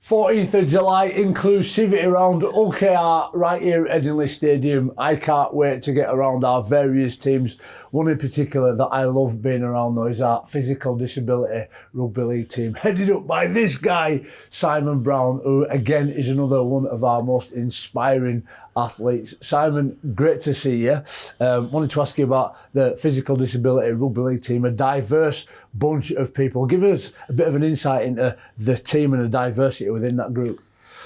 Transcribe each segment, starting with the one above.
14th of July, Inclusivity Round, OKR, right here at Headingley Stadium. I can't wait to get around our various teams. One in particular that I love being around though is our physical disability rugby league team, headed up by this guy, Simon Brown, who again is another one of our most inspiring athletes. Simon, great to see you. Wanted to ask you about the physical disability rugby league team, a diverse bunch of people. Give us a bit of an insight into the team and the diversity within that group.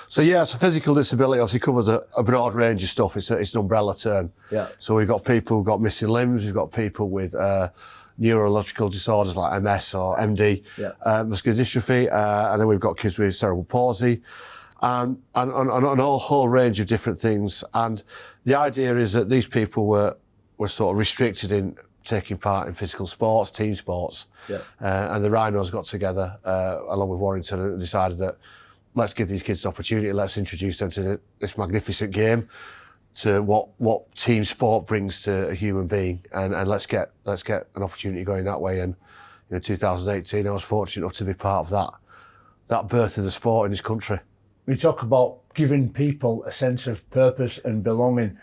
So physical disability obviously covers a broad range of stuff. It's an umbrella term. Yeah. So we've got people who've got missing limbs, we've got people with neurological disorders like MS or MD, muscular dystrophy, and then we've got kids with cerebral palsy, and a whole range of different things. And the idea is that these people were sort of restricted in taking part in physical sports, team sports, and the Rhinos got together along with Warrington and decided that let's give these kids an opportunity, let's introduce them to this magnificent game, to what team sport brings to a human being, and let's get an opportunity going that way. And in 2018, I was fortunate enough to be part of that birth of the sport in this country. We talk about giving people a sense of purpose and belonging.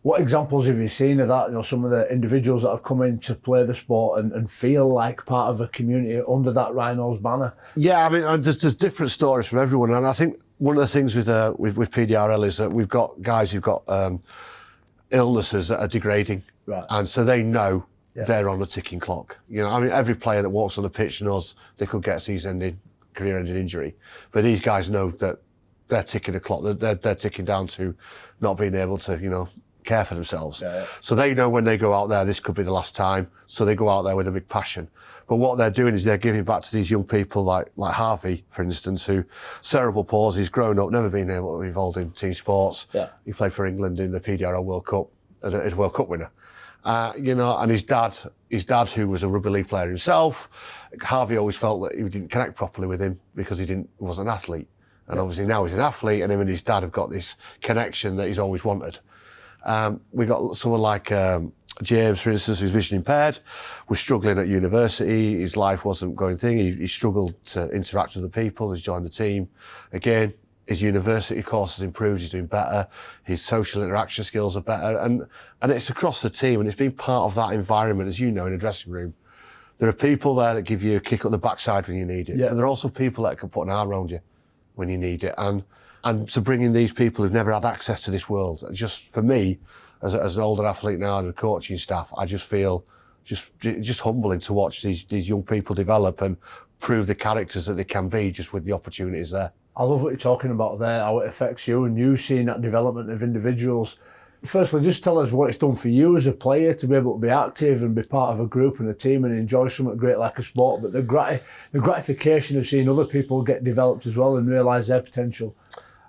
What examples have you seen of that? You know, some of the individuals that have come in to play the sport and feel like part of a community under that Rhinos banner. Yeah, I mean, there's different stories from everyone, and I think one of the things with PDRL is that we've got guys who've got illnesses that are degrading, right? And so they know they're on a ticking clock. You know, I mean, every player that walks on the pitch knows they could get a season-ending, career-ending injury, but these guys know that they're ticking a clock. They're ticking down to not being able to, care for themselves. So they know when they go out there, this could be the last time. So they go out there with a big passion. But what they're doing is they're giving back to these young people like Harvey, for instance, who cerebral palsy, he's grown up, never been able to be involved in team sports. Yeah. He played for England in the PDRL World Cup, and he's a World Cup winner. And his dad, who was a rugby league player himself, Harvey always felt that he didn't connect properly with him because he wasn't an athlete. And obviously now he's an athlete, and him and his dad have got this connection that he's always wanted. We got someone like James, for instance, who's vision impaired, was struggling at university. His life wasn't going thing. He struggled to interact with the people. He's joined the team. Again, his university course has improved. He's doing better. His social interaction skills are better. And it's across the team, and it's been part of that environment, as you know, in a dressing room. There are people there that give you a kick up the backside when you need it. Yeah. But there are also people that can put an arm around you when you need it. And to bring in these people who've never had access to this world, just for me, as an older athlete now and a coaching staff, I just feel just humbling to watch these young people develop and prove the characters that they can be just with the opportunities there. I love what you're talking about there, how it affects you and you seeing that development of individuals. Firstly, just tell us what it's done for you as a player to be able to be active and be part of a group and a team and enjoy something great like a sport, but the gratification of seeing other people get developed as well and realise their potential.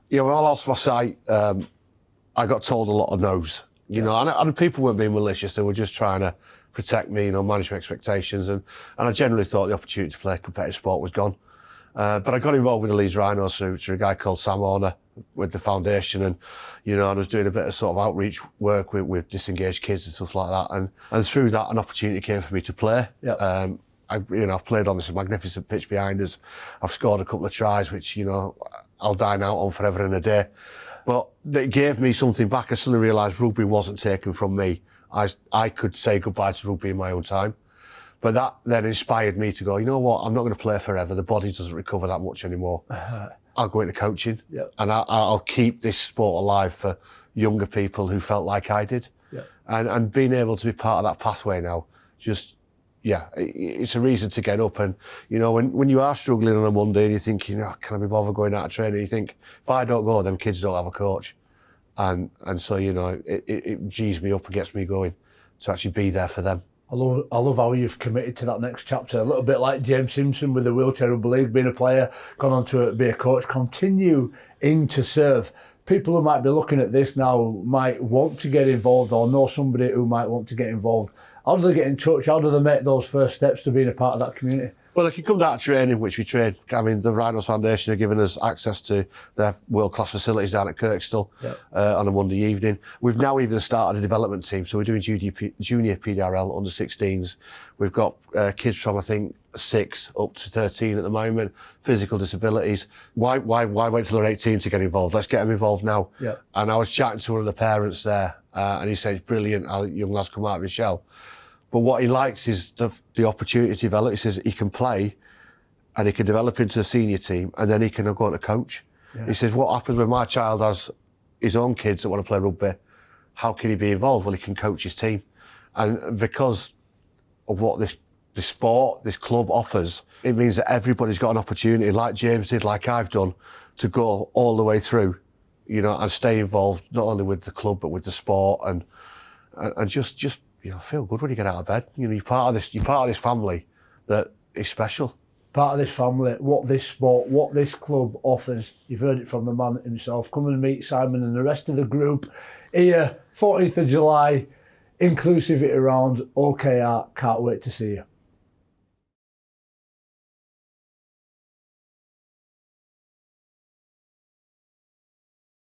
Yeah, when I lost my sight, I got told a lot of no's, and people weren't being malicious. They were just trying to protect me, manage my expectations. And I generally thought the opportunity to play competitive sport was gone. But I got involved with the Leeds Rhinos through a guy called Sam Horner with the foundation. And, I was doing a bit of sort of outreach work with disengaged kids and stuff like that. And through that, an opportunity came for me to play. Yep. I've played on this magnificent pitch behind us. I've scored a couple of tries, which, I'll dine out on forever and a day. But it gave me something back. I suddenly realised rugby wasn't taken from me. I could say goodbye to rugby in my own time. But that then inspired me to go, you know what, I'm not going to play forever. The body doesn't recover that much anymore. I'll go into coaching, and I'll keep this sport alive for younger people who felt like I did. Yep. And being able to be part of that pathway now, it's a reason to get up. And, when you are struggling on a Monday and you're thinking, can I be bothered going out of training? You think, if I don't go, them kids don't have a coach. And so, it G's me up and gets me going to actually be there for them. I love how you've committed to that next chapter. A little bit like James Simpson with the Wheelchair Rugby League, being a player, gone on to be a coach, continue to serve. People who might be looking at this now might want to get involved or know somebody who might want to get involved. How do they get in touch? How do they make those first steps to being a part of that community? Well, if you come down to training, which we train, I mean, the Rhinos Foundation are giving us access to their world-class facilities down at Kirkstall on a Monday evening. We've now even started a development team, so we're doing junior PDRL under 16s. We've got kids from, I think, 6 up to 13 at the moment, physical disabilities. Why wait till they're 18 to get involved? Let's get them involved now. Yeah. And I was chatting to one of the parents there, and he said, it's brilliant how young lads come out of his shell. But what he likes is the opportunity to develop. He says he can play and he can develop into a senior team, and then he can go on to coach. Yeah. He says, what happens when my child has his own kids that want to play rugby? How can he be involved? Well, he can coach his team. And because of what this sport, this club offers, it means that everybody's got an opportunity, like James did, like I've done, to go all the way through, you know, and stay involved not only with the club but with the sport, and just you know, feel good when you get out of bed. You know, you're part of this family that is special. Part of this family, what this sport, what this club offers. You've heard it from the man himself. Come and meet Simon and the rest of the group here, 14th of July, Inclusivity Round, OKR. Can't wait to see you.